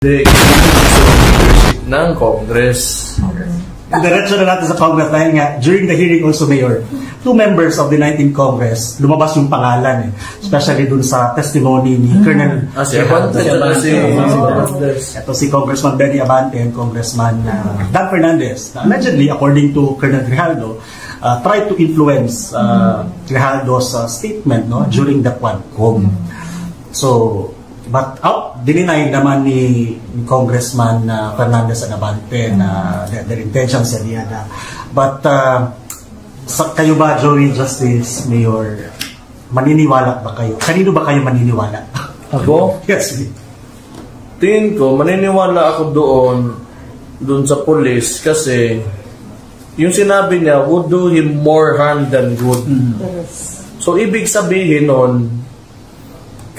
leadership ng Congress. Diretso na natin sa Congress dahil nga, during the hearing also, Mayor, 2 members of the 19th Congress, lumabas yung pangalan especially dun sa testimony ni Colonel ito si Congressman Benny Abante and Congressman Dan Fernandez. Allegedly, according to Colonel Grijaldo, tried to influence Grijaldo's statement during the Quadcom. So, but dininay naman ni Congressman Fernandez and Abante na their intentions yan. But kayo ba, Joey Justice, Mayor, maniniwala ba kayo? Kanino ba kayo maniniwala? Ako? Yes. Tingin ko, maniniwala ako doon sa police kasi yung sinabi niya would do him more harm than good. So, ibig sabihin nun,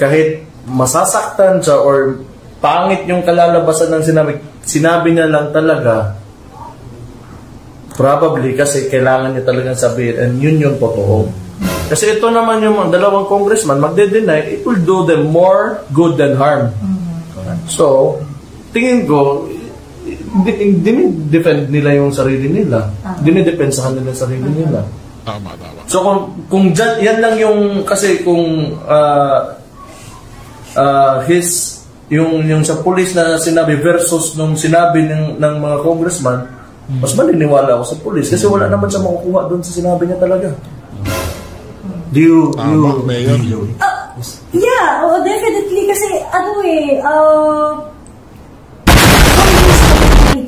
kahit masasaktan siya or pangit yung kalalabasan ng sinabi niya lang talaga, probably kasi kailangan niya talagang sabihin and yun yung totoo. Kasi ito naman yung dalawang congressman magde-deny, it will do them more good than harm. So, tingin ko, dinidefend nila yung sarili nila. Dinidepensahan nila yung sarili nila. So, kung yan lang yung, kasi kung yung sa police na sinabi versus nung sinabi ng mga congressman, mas maniniwala ako sa police kasi wala naman siya makukuha doon sa sinabi niya talaga. Do you yeah, definitely kasi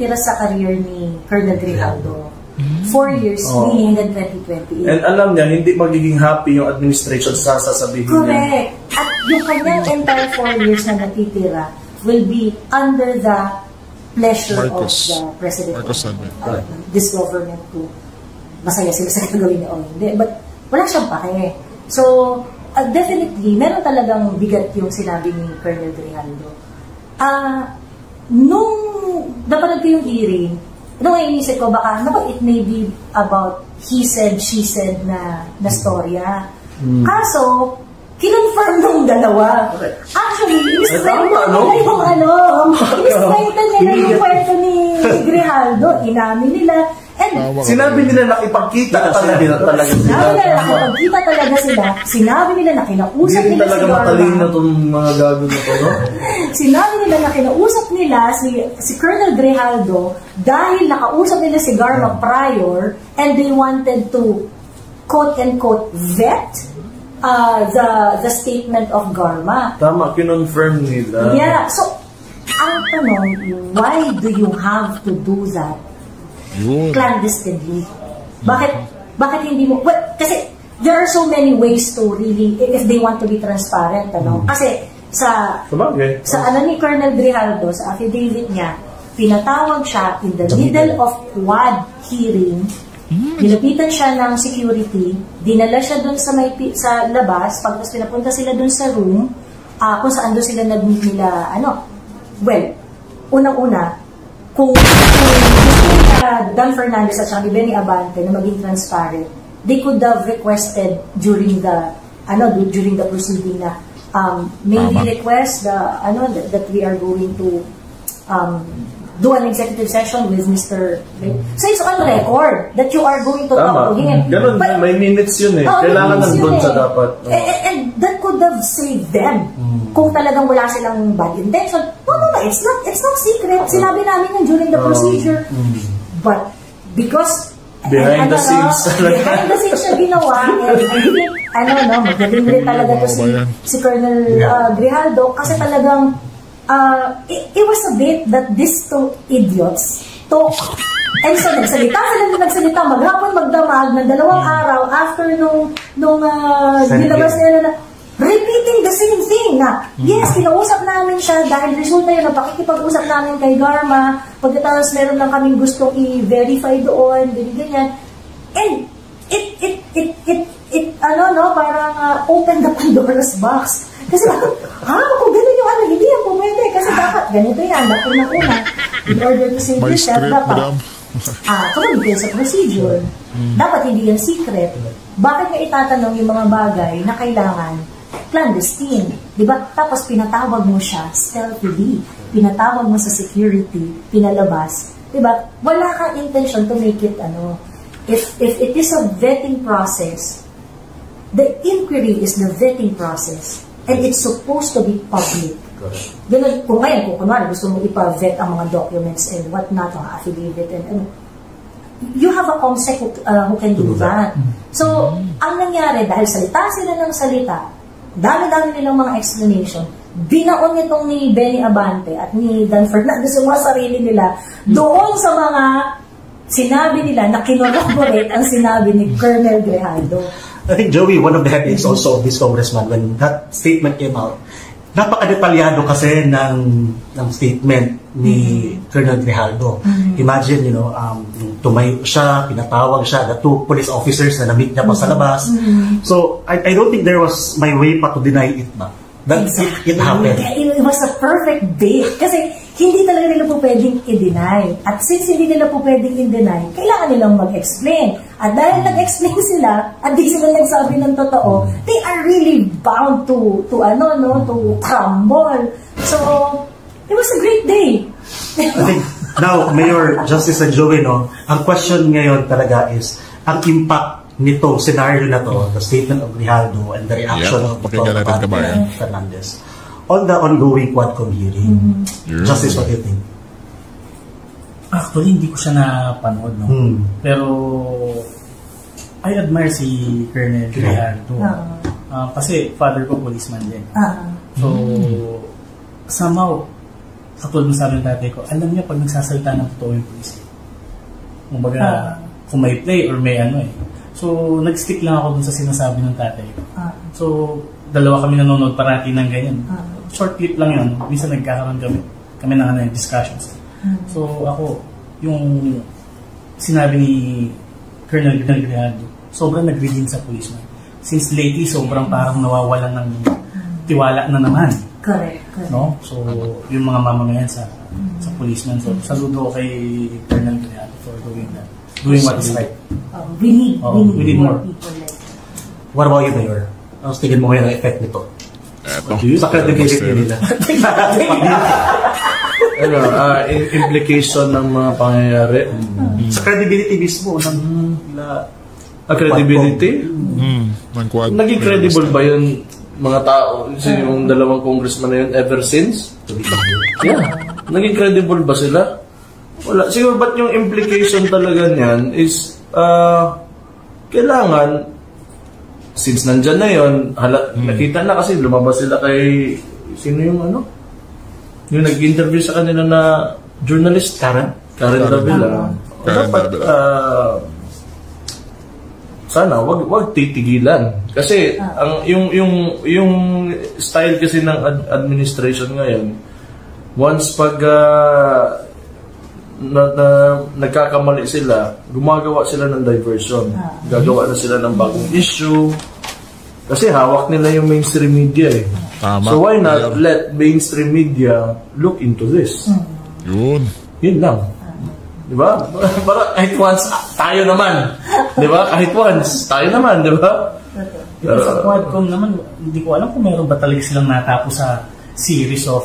tira sa career ni Colonel Grijaldo. 4 years, hanggang 2028. And alam niya, hindi magiging happy yung administration sa sasabihin niya. Correct. At yung kanyang entire 4 years na natitira will be under the pleasure of the President of this government to masaya sila sa gagawin niya o hindi. But wala siyang pake. So, definitely, meron talagang bigat yung sinabi ni Colonel Grijaldo. Nung napanood ko yung hearing, nung inisip ko, baka, it may be about he said, she said na storya. Kaso, kinonfirm nung dalawa. Actually, in-strengthen nila yung kwento ni Grijaldo. Inamin nila. And sinabi nila nakipagkita talaga sila. Sinabi nila na kinausap nila si Garma. Hindi talaga matalino itong mga gago na to, no? Sinabi nila na kinausap nila si Colonel Grijaldo dahil nakausap nila si Garma prior and they wanted to quote-unquote vet the statement of Garma. Tama, kinonfirm nila. Yeah, so ang tanong, why do you have to do that clandestinely? Bakit hindi mo? Well, kasi there are so many ways to really, if they want to be transparent, kasi sa ni Colonel Grijaldo, sa affidavit niya, pinatawag siya in the middle of quad hearing, nilapitan siya ng security, dinala siya dun sa labas, pagkas pinapunta sila dun sa room, kung saan doon sila nag-meet nila, unang-una, kung Dan Fernandez at saka ni Benny Abante na maging transparent, they could have requested during the proceeding na maybe request that we are going to do an executive session with Mr. So it's on record that you are going to talk to him. Ganun, may minutes yun kailangan nandun sa dapat. And that could have saved them. Kung talagang wala silang bad intention. No, it's not secret. Sinabi namin yun during the procedure. But because behind the scenes siya ginawa, and magaling rin talaga to si Colonel Grijaldo kasi talagang it was a bit that these two idiots talk. And so nagsalita maghapon magdamag na 2 araw after nung nilabas nila na repeating the same thing na yes, kinausap namin siya dahil resulta yun na pakikipag-usap namin kay Garma, pagkatapos meron lang kaming gustong i-verify doon, ganyan. And parang open the Pandora's box. Kasi kung gano'n yung hindi yan pumwede. Kasi dapat, ganito yan, dapat na una. In order to save yourself, dapat tumabig kayo sa procedure. Dapat hindi yan secret. Bakit nga itatanong yung mga bagay na kailangan clandestine. Diba? Tapos pinatawag mo siya stealthily. Pinatawag mo sa security, pinalabas. Diba? Wala kang intention to make it, if it is a vetting process, the inquiry is the vetting process. And it's supposed to be public. Ganun, kung kunwari gusto mo ipa-vet ang mga documents and what not, ang affidavit and you have a COMSEC who can do that. So, ang nangyari, dahil salita sila ng salita, dami-dami nilang mga explanation, binaon nitong ni Benny Abante at ni Dan Fernandez yung mga sarili nila doon sa mga sinabi nila na kinorroborate ang sinabi ni Colonel Grijaldo. I think, Joey, one of the headaches also of this congressman, when that statement came out, napaka-detalyado kasi ng statement ni Colonel Grijaldo. Imagine, tumayo siya, pinatawag siya, the two police officers na na-meet niya pa sa labas. So, I don't think there was my way pa to deny it ba. That exactly. It happened. It was a perfect bait. Kasi hindi talaga nila po pwedeng i-deny. At since hindi nila po pwedeng i-deny, kailangan nilang mag-explain. At dahil nag-explain sila, at di sila nagsabi ng totoo, they are really bound to crumble. So, it was a great day. I think now, Mayor Justice and Joey, ang question ngayon talaga is, ang impact nitong scenario na to, the statement of Grijaldo and the reaction of Fernandez on the ongoing Quadcom hearing. Justice, what do you think? Actually, hindi ko siya napanood, pero I admire si Colonel Grijaldo. Kasi father ko policeman din. So, somehow, katulad ng sabi ng tatay ko, alam niya pag nagsasalita ng totoo yung police. Kumbaga, kung may play or may So, nag-stick lang ako dun sa sinasabi ng tatay ko. So, dalawa kami nanonood parati ng ganyan. Short clip lang yun. Minsan nagkakaroon kami ng discussions. So, ako, yung sinabi ni Colonel Grijaldo, sobrang nag-redeem sa policeman. Since lately, sobrang parang nawawalan ng tiwala na naman. Correct. No? So, yung mga mamamayan sa policeman. So, saludo kay Colonel Grijaldo for doing that. Doing what is right. We need more people like that. What about you, Mayor? Ano tingin mo ngayon ang effect nito? Sa credibility nila. Implication ng mga pangyayari. Sa credibility mismo ng credibility? Naging credible ba yun mga tao? Yung dalawang congressman na yun ever since? Yeah. Naging credible ba sila? Wala. Siguro ba't yung implication talaga niyan is kailangan since nandyan na yun, nakita na kasi lumabas sila kay sino yung yung nag-interview sa kanila na journalist Karen Davila. Dapat sana wag titigilan kasi ang yung style kasi ng administration ngayon once pag nagkakamali sila, gumagawa sila ng diversion. Gagawa na sila ng bagong issue. Kasi hawak nila yung mainstream media eh. So why not let mainstream media look into this? Yun lang. Diba? Para kahit once, tayo naman. Diba? Kahit once, tayo naman. Diba? Sa Quadcom naman, hindi ko alam kung meron ba talaga silang natapos sa series of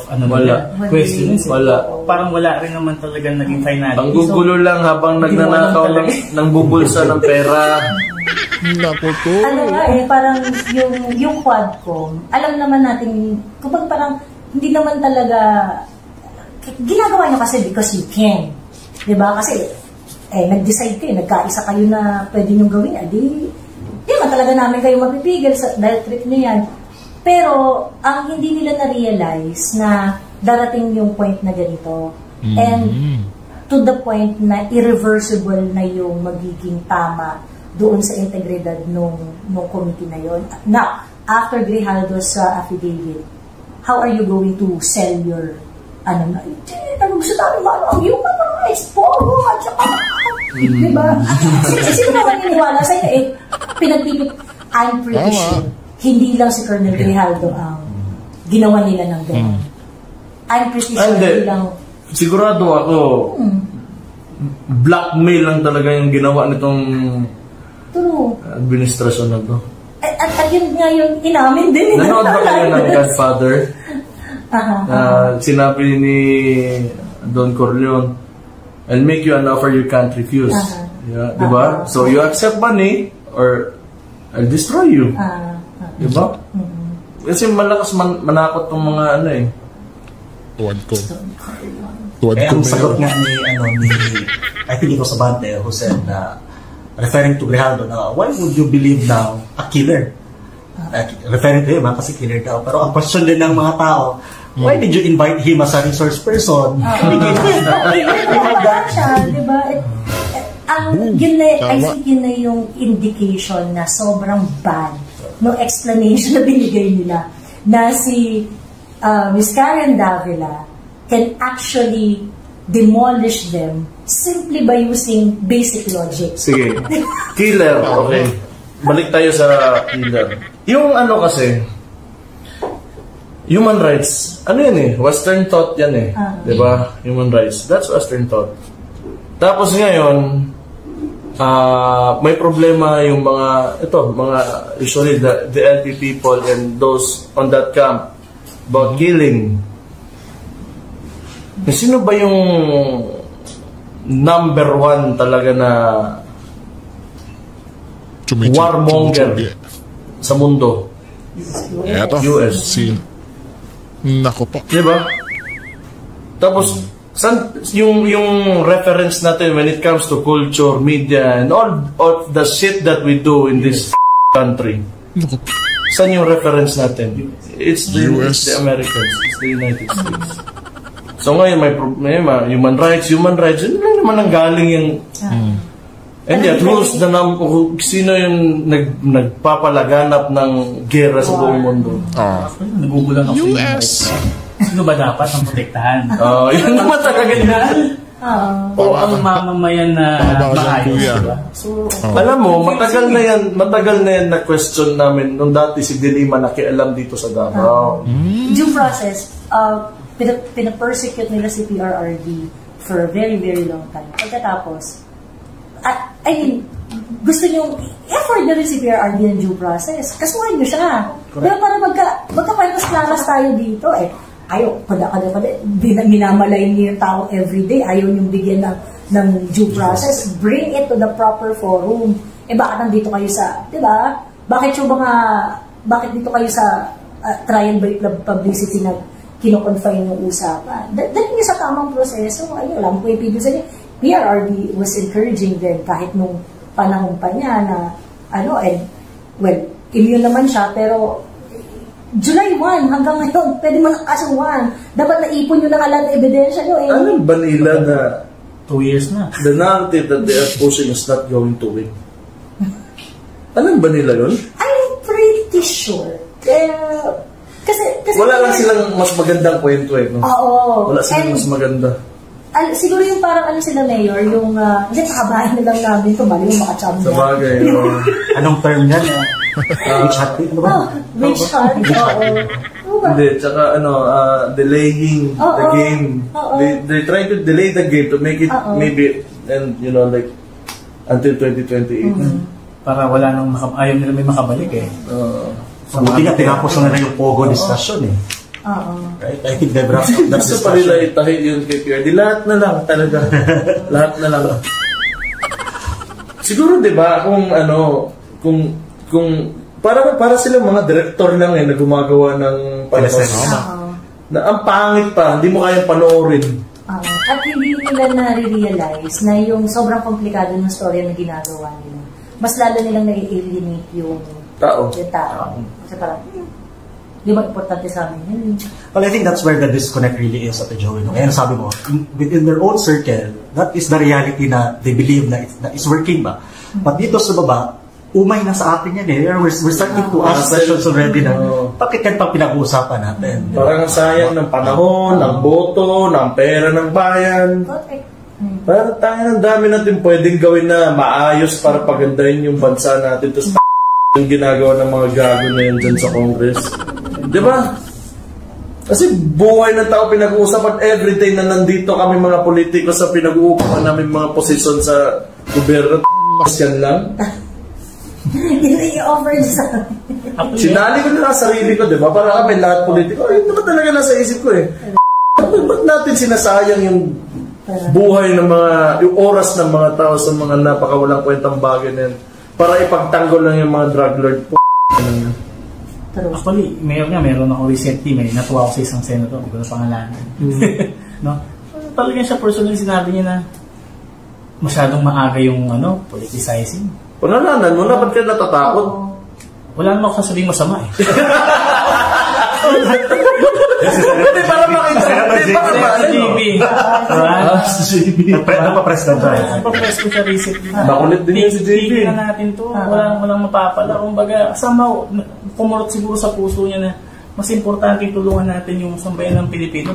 questions. Wala. Parang wala rin naman talaga naging finality. Ang gugulo lang habang nagnanakaw ng bubulsa ng pera. Parang yung Quadcom, alam naman natin, kapag parang hindi naman talaga ginagawa nyo kasi because you can. Diba? Kasi nag-decide kayo, nagkaisa kayo na pwede nyo gawin. Di man talaga namin kayo mapipigil dahil trip nyo yan. Pero, ang hindi nila na-realize na darating yung point na ganito. And to the point na irreversible na yung magiging tama doon sa integridad nung committee na yon. Now, after Grijaldo's affidavit, how are you going to sell your gusto namin ang human rights, poro, at saka diba? Sino naman niniwala sa inyo? I'm pretty sure hindi lang si Colonel Grijaldo ang ginawa nila ng gano'n. I'm pretty sure hindi lang. Sigurado ako, blackmail lang talaga yung ginawa nitong administrasyon na to. At yun nga yung inamin din. Nanood ba kayo ng Godfather? Sinabi ni Don Corleone, I'll make you an offer you can't refuse. Yeah, diba? So you accept money or I'll destroy you. Diba? Kasi malakas manakot tong mga ano eh. Tuwad ko. Ang sagot nga ni I think it was Abante who said referring to Grijaldo na why would you believe now a killer? Referring to him kasi killer daw. Pero ang question din ng mga tao, why did you invite him as a resource person? Diba? I think yun na yung indication na sobrang bad no explanation na binigay nila na si Miss Karen Davila can actually demolish them simply by using basic logic. Sige. Killer, okay. Balik tayo sa killer. Yung ano kasi, human rights, ano yan eh, Western thought yan eh. Diba? Human rights. That's Western thought. Tapos ngayon, may problema yung mga usually the LP people and those on that camp about killing. Sino ba yung number one talaga na warmonger sa mundo? Eto, US. Nako po. Diba? Tapos yung reference natin when it comes to culture, media, and all of the shit that we do in this country. Saan yung reference natin? It's the Americans. It's the United States. So ngayon may human rights. Yun lang naman ang galing yung... And yet, sino yung nagpapalaganap ng gera sa buong mundo? Nagugulang ako US. Sino ba dapat ang protektahan? Yun naman talaga yan. O ang mamamayan na maayos, diba? So, alam mo, matagal na yan na question namin nung dati si Dilima nakialam dito sa Davao. Due process, pinapersecute nila si PRRD for a very, very long time. Pagkatapos, I mean, gusto nyo, effort na rin si PRRD ng due process. Kasuhan nyo siya. Pero para magka-paras-claras tayo dito eh. Ayaw, minamalay niyo yung tao everyday. Ayaw niyong bigyan ng due process. Bring it to the proper forum. Bakit nandito kayo sa, di ba? Bakit dito kayo sa trial by publicity na kino-confine yung usapan? Dahil niyo sa tamang proseso, alam ko yung PRRD was encouraging din kahit nung panahon pa niya na immune naman siya, pero July 1 hanggang ngayon, pwede mo nakasang 1. Dapat naipon nyo na nga lahat ebidensya nyo eh. Alam ba nila na 2 years na? The narrative that they are pushing is not going to win? Alam ba nila yun? I'm pretty sure. Kasi wala lang silang mas magandang kwento eh. No? Oo. Wala silang mas maganda. Siguro yung parang sila mayor, yung nakabahin na lang namin ito, mali yung makachamba. Sa bagay. Anong term yan? Witch hunt? Witch hunt. Hindi, tsaka delaying the game. They try to delay the game to make it maybe and like until 2028. Para wala nang ayaw nila may makabalik eh. Buti nga tinapos na rin yung Pogo discussion eh. Right? I think they've wrapped up that Gusto discussion. pa nila itahin yun kay PRD. Lahat na lang talaga. Lahat na lang. Siguro 'di ba kung para sila mga director lang na gumagawa ng palabas. Na ang pangit pa, hindi mo kayang panoorin. At hindi nila na-realize na yung sobrang komplikado ng story na ginagawa nila. Mas lalo nilang nai-alienate yung tao. Kasi parang, di ba importante sa amin yun? Well, I think that's where the disconnect really is, Ate Joey. Kaya sabi mo, within their own circle, that is the reality na they believe na it's working ba? But dito sa baba, umay na sa atin yan eh. We're starting to ask questions already na, bakit yan pa pinag-uusapan natin? Parang sayang ng panahon, ng boto, ng pera ng bayan. Parang tayo ng dami natin pwedeng gawin na maayos para pagandahin yung bansa natin. Tapos yung ginagawa ng mga gago na yun dyan sa Congress. Diba? Kasi buhay ng tao pinag-uusapan everyday na nandito kami mga politiko sa pinag-uupapan namin mga posisyon sa gobyerno. Yan lang. Yun yung i-offer niya sa akin. Sinali ko na sa sarili ko, di ba? Para kami lahat politiko. Ay, naman talaga nasa isip ko eh. Ba't natin sinasayang yung buhay ng yung oras ng mga tao sa mga napakawalang kwentang bagay na yan para ipagtanggol lang yung mga drug lord po. Actually, meron ako recently, may natuwa ako sa isang senator, hindi ko na pangalanan. No? Talagang siya personally sinabi niya na masyadong maaga yung politicizing. Panalanan mo na, ba't ka natatakot? Wala naman ako sasabihin masama eh. Hindi, para makita. Hindi, para JB. Napapress na tayo. Napapress ko siya recently. Makulit din yun si JB. Tignan natin to. Walang mapapala. Kumbaga, somehow, pumurot siguro sa puso niya na mas importante tulungan natin yung sambayan ng Pilipino.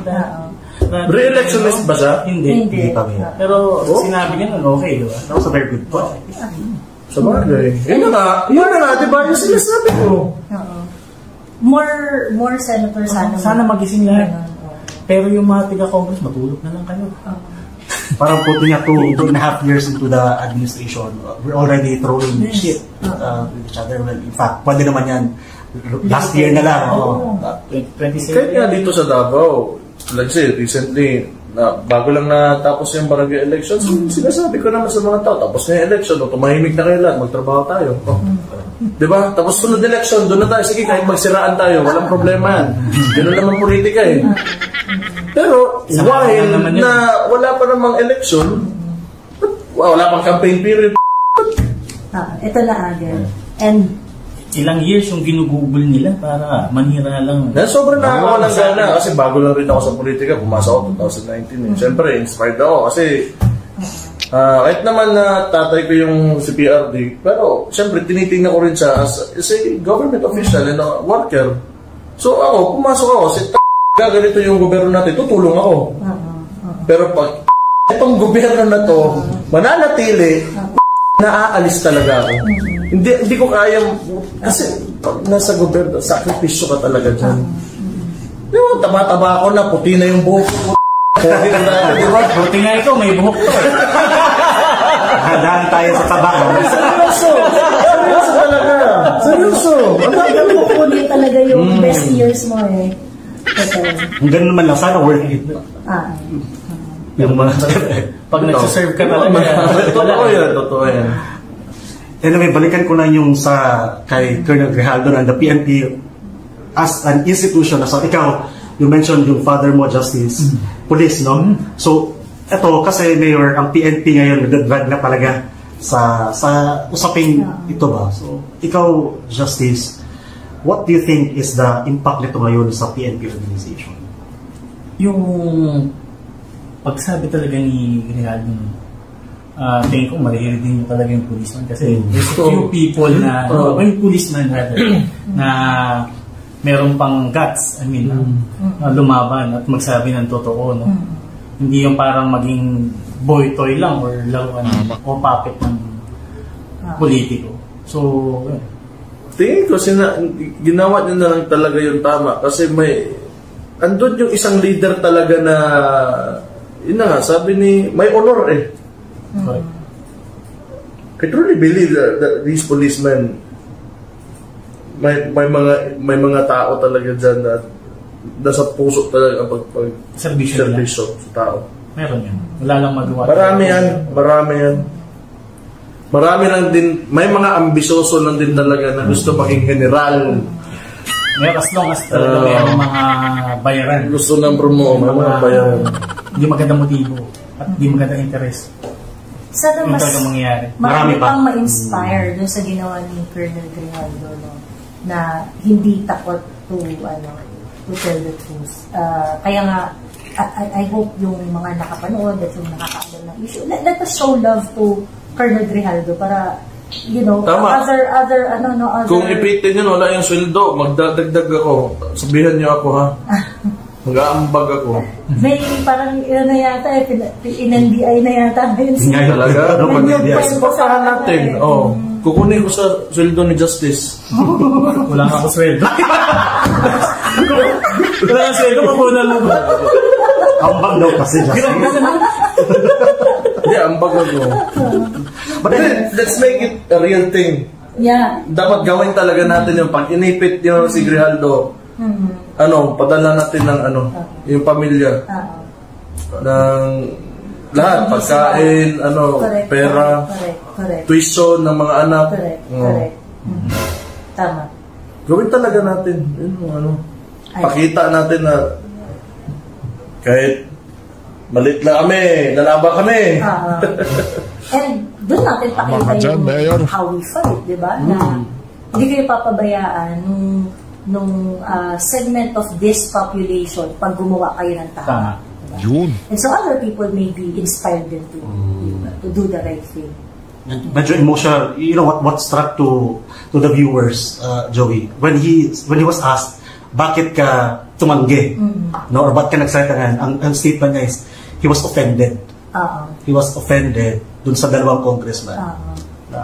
Re-electionist ba siya? Hindi. Pero sinabi niya nun, okay, di ba? That was a very good point. Sa bagay. Yun na nga, di ba? Yung sinasabi ko. More senators sana magising lahat. Pero yung mga tiga-Congress, matulog na lang kayo. Parang putting niya 2.5 years into the administration, we're already throwing shit with each other. Well, in fact, pwede naman yan. Last year na lang. 27. Kahit nga dito sa Davao, let's say, recently, bago lang natapos yung barangay elections, sinasabi ko naman sa mga tao, tapos na yung election, tumahimik na kayo lahat, magtrabaho tayo. Diba? Tapos sunod election, doon na tayo. Sige, kahit magsiraan tayo, walang problema yan. Ganoon naman politika eh. Pero, while na wala pa namang election, wala pang campaign period. Ito na agad. And ilang years yung ginugugol nila para manira lang. Sobrang nakakawalang gana kasi bago lang rin ako sa politika, pumasok ako 2019. Siyempre, inspired ako kasi kahit naman na tatay ko yung si PRD, pero siyempre tinitingnan ko rin siya as a government official and a worker. So ako, pumasok ako, ganito yung gobyerno natin, tutulong ako. Pero pag itong gobyerno na to, mananatili, naaalis talaga ako. Hindi ko kaya, kasi pag nasa gobyerno, sakripisyo ka talaga dyan. Yung taba-taba ako na, puti na yung buhok ko. Buti nga ikaw, may buhok to. Handaan tayo sa taba. Seryoso talaga. Seryoso. ikaw kukunin talaga yung best years mo eh. Kung ganun naman lang, sana worth it. Yung mga... Pag nagsaserve ka talaga. Totoo yan. Anyway, balikan ko na yung kay Colonel Grijaldo and the PNP as an institution. So, ikaw, you mentioned yung father mo, Justice, police, no? So, eto, kasi Mayor, ang PNP ngayon, nagdadrag na talaga sa usaping ito ba? So, ikaw, Justice, what do you think is the impact nito ngayon sa PNP organization? Yung pagsabi talaga ni Grijaldo, tingin ko maririnig din talaga yung policeman kasi there's a few people na yung policeman rather na meron pang guts, lumaban at magsabi ng totoo, no? Hindi yung parang maging boy toy lang or laruan o puppet ng politiko. So tingin ko ginawa niya na lang talaga yung tama kasi andun yung isang leader talaga na yun na nga, sabi may honor eh. I truly believe that these policemen may mga tao talaga dyan na nasa puso talaga ang serbisyo sa tao. Meron yan. Wala lang magawa. Marami yan. Marami lang din, may mga ambisyoso lang din talaga na gusto maging general. May as long as talaga may mga bayaran. Gusto ng promo, may mga bayaran. Hindi magandang motibo at hindi magandang interest. Sana mas marami pang ma-inspire dun sa ginawa ni Colonel Grijaldo, no? Na hindi takot to tell the truth. Kaya nga, I hope yung mga nakapanood at yung nakakaalam ng issue, let us show love to Colonel Grijaldo para, other kung ipitin yun, wala yung sweldo, magdadagdag ako. Sabihan niyo ako, ha? Mag-aambag ako. May parang na yata, in-NBI na yata. Talaga? Pagpasahan natin. Kukunin ko sa sweldo ni Justice. Wala nga ako sweldo. Wala nga sweldo, mabunan mo ba? Ambag daw kasi Justice. Hindi, ambag ako. But then, let's make it a real thing. Yeah. dapat gawin talaga natin yung pag inipit yung si Grijaldo, padala natin ng yung pamilya. Ng lahat, pagkain, Correct, pera, correct. tuition ng mga anak. Correct. Tama. Gawin talaga natin. Pakita natin na kahit malit lang kami, lalaban kami. And doon natin pakita yung how we fight, di ba? Na hindi kayo papabayaan nung segment of this population pag gumawa kayo ng tama. Yun. And so other people may be inspired them to do the right thing. Medyo emotional. You know what struck to the viewers, Joey, when he was asked, bakit ka tumanggi? No, or bakit ka nagsalita? Ang statement niya is, he was offended. He was offended dun sa dalawang congressman.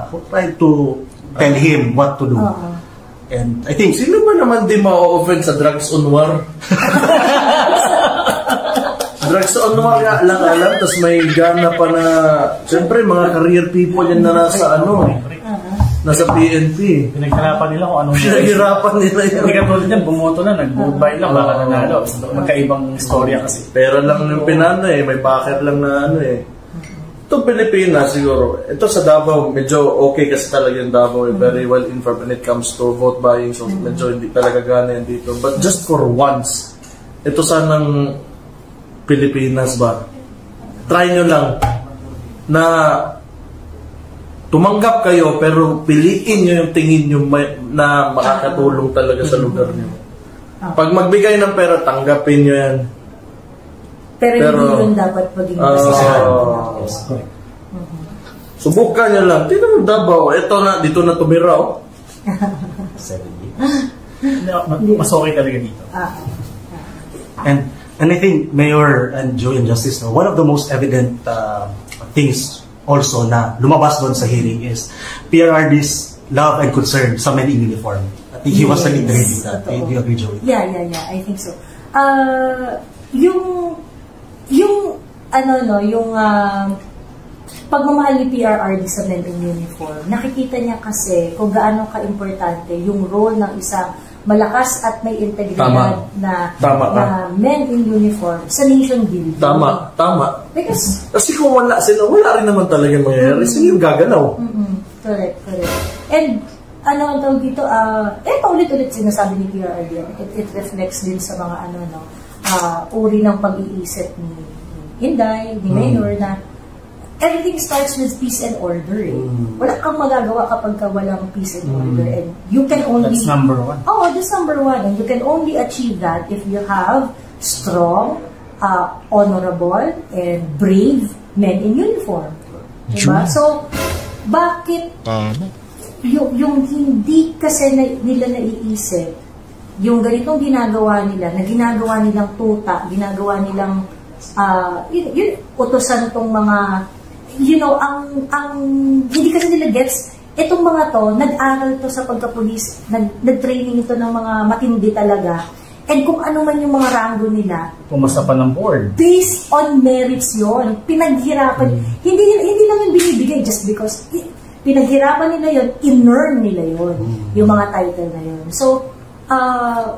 Who tried to tell him what to do. And I think, sino ba naman di ma-offend sa drugs on war? Drugs on war nga lang alam, tapos may gana pa na, siyempre mga career people yan na nasa PNP. Pinaghirapan nila kung anong Pinaghirapan nila yan. Hindi ka tulad yan, bumoto na, nag-vote lang, baka nanalo. Magkaibang istorya kasi. Pera lang yung pinano may bucket lang na Ito Pilipinas siguro, ito sa Davao, medyo okay kasi talaga yung Davao, very well informed when it comes to vote buying, so medyo hindi talaga gana yan dito. But just for once, ito sanang Pilipinas ba? Try nyo lang na tumanggap kayo pero piliin nyo yung tingin nyo na makakatulong talaga sa lugar nyo. Pag magbigay ng pera, tanggapin nyo yan. Pero hindi yun dapat maging subukan nyo lang. Tingnan mo Davao, dito na tumira Mas okay talaga dito. And I think Mayor and Joey and Justice, one of the most evident things also na lumabas doon sa hearing is PRRD's love and concern sa men in uniform. I think he was reiterating that. Do you agree, Joey? Yeah, I think so. Yung pagmamahal ni PRRD sa men in uniform, nakikita niya kasi kung gaano ka-importante yung role ng isang malakas at may integridad na men in uniform sa nation building. Tama. Because, kasi kung wala sila, wala rin naman talaga mangyayari. Sila yung gagalaw. Correct. And, ang tawag dito, paulit-ulit sinasabi ni PRRD, it reflects din sa mga uri ng pag-iisip ni Inday, ni Mayor, na everything starts with peace and order. Wala kang magagawa kapag walang peace and order. And you can only... That's number one. That's number one. And you can only achieve that if you have strong, honorable, and brave men in uniform. Diba? So, bakit yung hindi kasi nila naiisip, yung ganitong ginagawa nila, na ginagawa nilang tuta, ginagawa nilang utosan tong mga ang hindi kasi nila gets, itong mga to, nag-aral to sa pagka-police, nag-training ito ng mga matindi talaga. And kung ano man yung mga rango nila, pumasa pa ng board. Based on merits yon, pinaghirapan. Hindi lang yung binibigay just because pinaghirapan nila yon, in-earn nila yon, yung mga title na yon. So,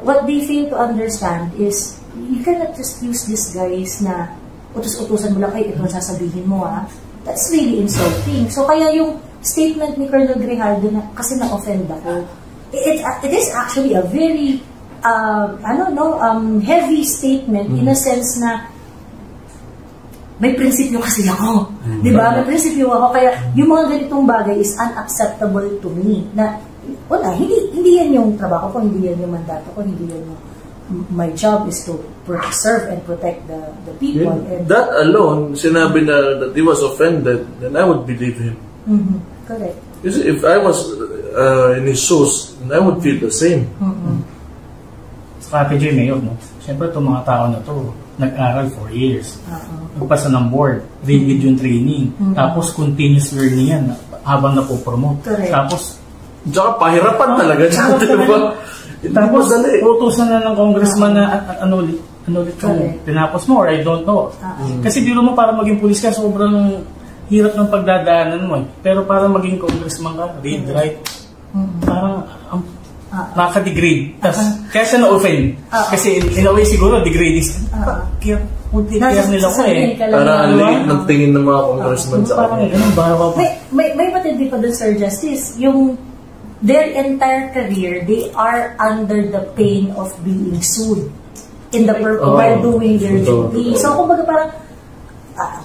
what they fail to understand is, you cannot just use these guys na utos-utusan mo lang, ito sasabihin mo That's really insulting. So kaya yung statement ni Colonel Grijaldo na kasi na-offend ako, it is actually a very heavy statement in a sense na may prinsipyo kasi ako. Di ba? May prinsipyo ako. Kaya yung mga ganitong bagay is unacceptable to me. Na, hindi yan yung trabaho ko, hindi yan yung mandato ko, hindi yan yung my job is to serve and protect the people. And that alone, sinabi na that he was offended, then I would believe him. Correct. You see, if I was in his shoes, then I would feel the same. Strategy Mayor, siyempre itong mga tao na to nag-aral for years. Nagpasa ng board, rigid yung training. Tapos continuous learning yan habang napopromote. Tapos tsaka pahirapan talaga dyan, diba? Tapos, utusan na ng congressman na ano ulit yung tinapos mo, or I don't know. Kasi biro mo para maging pulis ka, sobrang hirap ng pagdadaanan mo. Pero para maging congressman ka, read, write, Parang nakaka-degrade. Kaya siya na-offend. Kasi in a way siguro, degrade is, care nila ko eh. Para liit ng tingin ng mga congressman sa kanya. May matindi pa dun, Sir Justice. Yung their entire career, they are under the pain of being sued in the while doing their duty. So, kumbaga parang,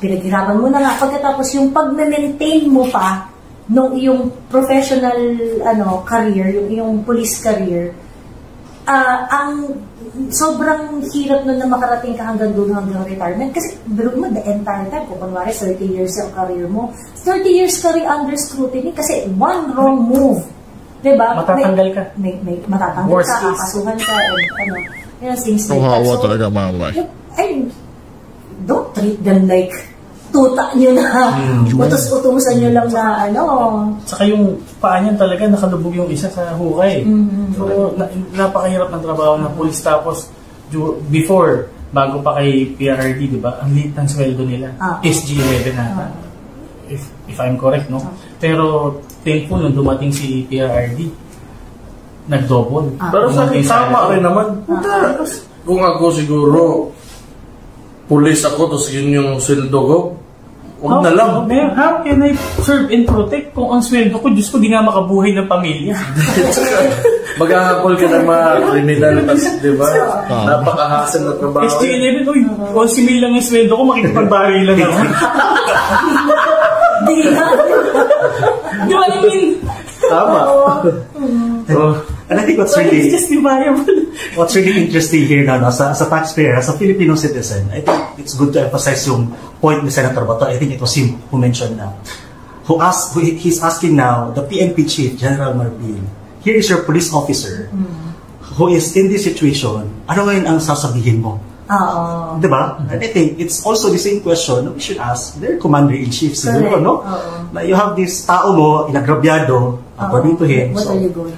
pinaghirapan mo na nga. Pagkatapos yung pag-maintain mo pa nung iyong professional career, yung police career, ang sobrang hirap nun na makarating ka hanggang retirement. Kasi, biro mo, the entire time, kung kunwari 30 years yung career mo, 30 years ka rin under scrutiny kasi one wrong move. Diba? Matatanggal ka. Matatanggal ka, kakasuhan ka, and things like that. Kawawa talaga, mamay. Don't treat them like tuta nyo na, utos-utusan nyo lang na Saka yung paa niyan talaga nakalubog yung isa sa hukay. So, napakahirap ng trabaho ng police. Tapos, before, bago pa kay PRRD, di ba, ang liit ng sweldo nila. SG-11 nata. If I'm correct, no? Pero, thankful nung dumating si PRRD, nag-double. Pero sa akin, tama rin naman. Kung ako siguro, police ako, tapos yun yung sweldo ko, huwag na lang. How can I serve and protect kung ang sweldo ko, Diyos ko, di nga makabuhay ng pamilya. Mag-ahapol ka ng mga criminal, di ba? Napakahasal na trabaho. SG-11, uy, 11 mil lang yung sweldo ko, makikipagbarilan ako. Di ba? Di ba namin? Tama. And I think what's really interesting here now, as a taxpayer, as a Filipino citizen, I think it's good to emphasize yung point ni Senator Bato. I think it was him who mentioned now. He's asking now, the PNP Chief, General Marbil, here is your police officer who is in this situation, ano ngayon ang sasabihin mo? Diba? And I think it's also the same question we should ask their commander-in-chief siguro, no? Na you have this tao mo, inagrabyado, according to him. What are you going